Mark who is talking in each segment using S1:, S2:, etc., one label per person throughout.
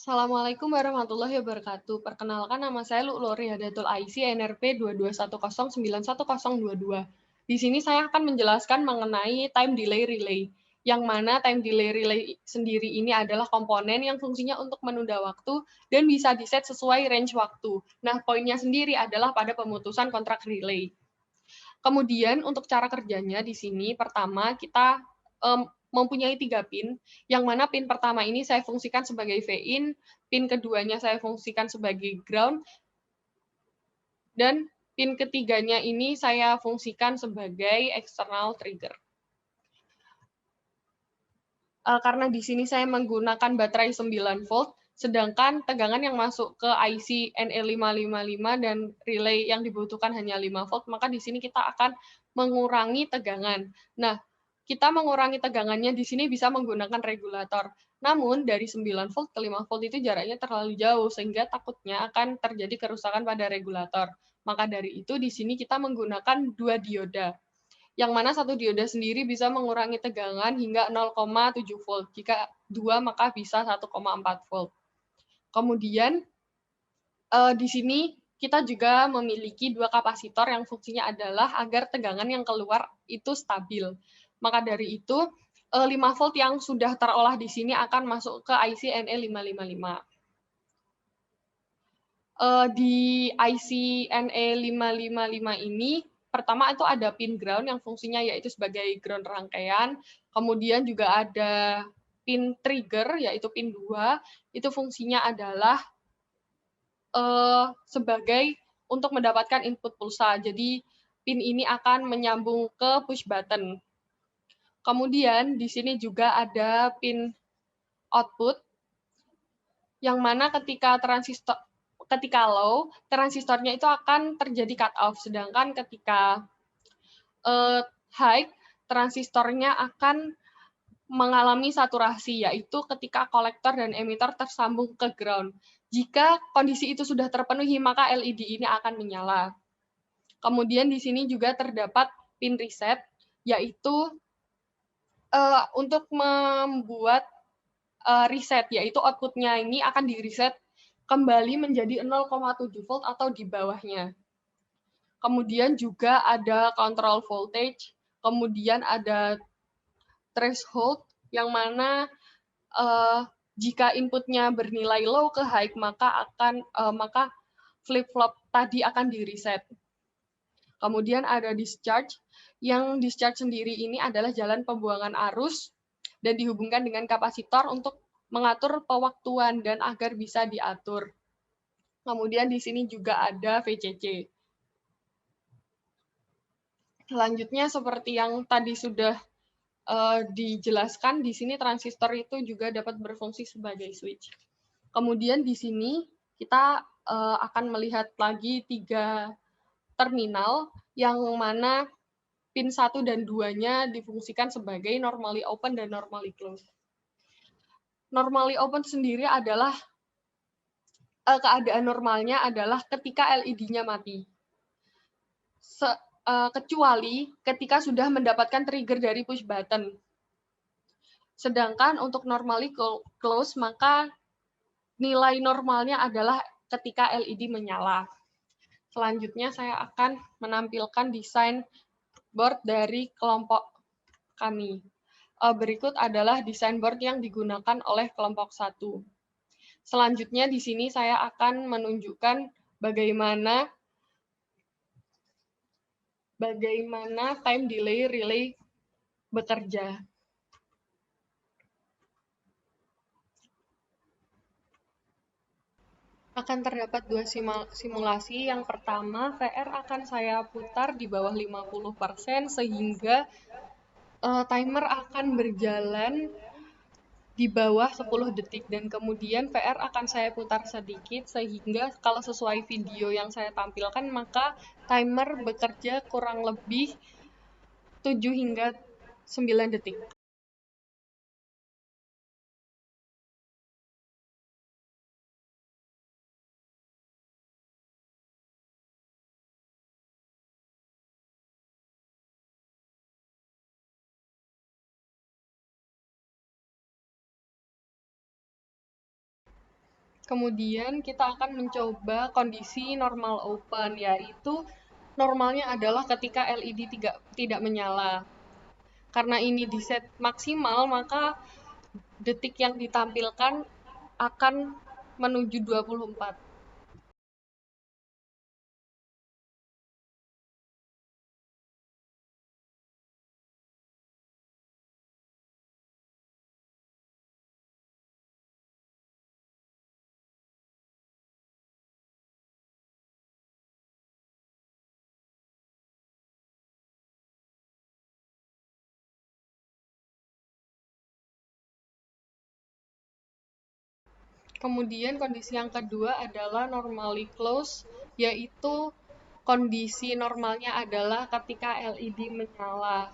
S1: Assalamualaikum warahmatullahi wabarakatuh. Perkenalkan nama saya Lu'lu Riyadatul Aisy, NRP 221091022. Di sini saya akan menjelaskan mengenai time delay relay, yang mana time delay relay sendiri ini adalah komponen yang fungsinya untuk menunda waktu dan bisa diset sesuai range waktu. Nah, poinnya sendiri adalah pada pemutusan kontrak relay. Kemudian untuk cara kerjanya di sini, pertama kita mempunyai 3 pin, yang mana pin pertama ini saya fungsikan sebagai V-in, pin keduanya saya fungsikan sebagai ground, dan pin ketiganya ini saya fungsikan sebagai external trigger. Karena di sini saya menggunakan baterai 9 volt, sedangkan tegangan yang masuk ke IC NE555 dan relay yang dibutuhkan hanya 5 volt, maka di sini kita akan mengurangi tegangan. Nah, kita mengurangi tegangannya di sini bisa menggunakan regulator. Namun, dari 9 volt ke 5 volt itu jaraknya terlalu jauh, sehingga takutnya akan terjadi kerusakan pada regulator. Maka dari itu, di sini kita menggunakan 2 dioda, yang mana satu dioda sendiri bisa mengurangi tegangan hingga 0,7 volt. Jika dua, maka bisa 1,4 volt. Kemudian, di sini kita juga memiliki dua kapasitor yang fungsinya adalah agar tegangan yang keluar itu stabil. Maka dari itu, 5 volt yang sudah terolah di sini akan masuk ke IC NE555. Di IC NE555 ini, pertama itu ada pin ground yang fungsinya yaitu sebagai ground rangkaian, kemudian juga ada pin trigger, yaitu pin 2, itu fungsinya adalah sebagai untuk mendapatkan input pulsa. Jadi, pin ini akan menyambung ke push button. Kemudian, di sini juga ada pin output, yang mana ketika low, transistornya itu akan terjadi cut off, sedangkan ketika high, transistornya akan mengalami saturasi, yaitu ketika kolektor dan emitter tersambung ke ground. Jika kondisi itu sudah terpenuhi, maka LED ini akan menyala. Kemudian di sini juga terdapat pin reset, yaitu untuk membuat reset, yaitu output-nya ini akan di-reset kembali menjadi 0,7 volt atau di bawahnya. Kemudian juga ada control voltage, kemudian ada threshold, yang mana jika inputnya bernilai low ke high, maka flip-flop tadi akan di-reset. Kemudian ada discharge, yang discharge sendiri ini adalah jalan pembuangan arus dan dihubungkan dengan kapasitor untuk mengatur pewaktuan dan agar bisa diatur. Kemudian di sini juga ada VCC. Selanjutnya seperti yang tadi sudah dijelaskan, di sini transistor itu juga dapat berfungsi sebagai switch. Kemudian di sini kita akan melihat lagi 3 terminal, yang mana pin 1 dan 2-nya difungsikan sebagai normally open dan normally closed. Normally open sendiri adalah keadaan normalnya adalah ketika LED-nya mati. Kecuali ketika sudah mendapatkan trigger dari push button. Sedangkan untuk normally close, maka nilai normalnya adalah ketika LED menyala. Selanjutnya saya akan menampilkan desain board dari kelompok kami. Berikut adalah desain board yang digunakan oleh kelompok 1. Selanjutnya di sini saya akan menunjukkan bagaimana time delay relay bekerja. Akan terdapat 2 simulasi. Yang pertama, VR akan saya putar di bawah 50% sehingga timer akan berjalan di bawah 10 detik, dan kemudian VR akan saya putar sedikit sehingga kalau sesuai video yang saya tampilkan, maka timer bekerja kurang lebih 7 hingga 9 detik. Kemudian kita akan mencoba kondisi normal open, yaitu normalnya adalah ketika LED tidak menyala. Karena ini di set maksimal, maka detik yang ditampilkan akan menuju 24. Kemudian kondisi yang kedua adalah normally close, yaitu kondisi normalnya adalah ketika LED menyala.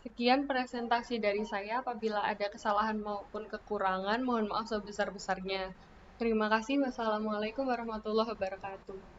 S1: Sekian presentasi dari saya. Apabila ada kesalahan maupun kekurangan, mohon maaf sebesar-besarnya. Terima kasih. Wassalamualaikum warahmatullahi wabarakatuh.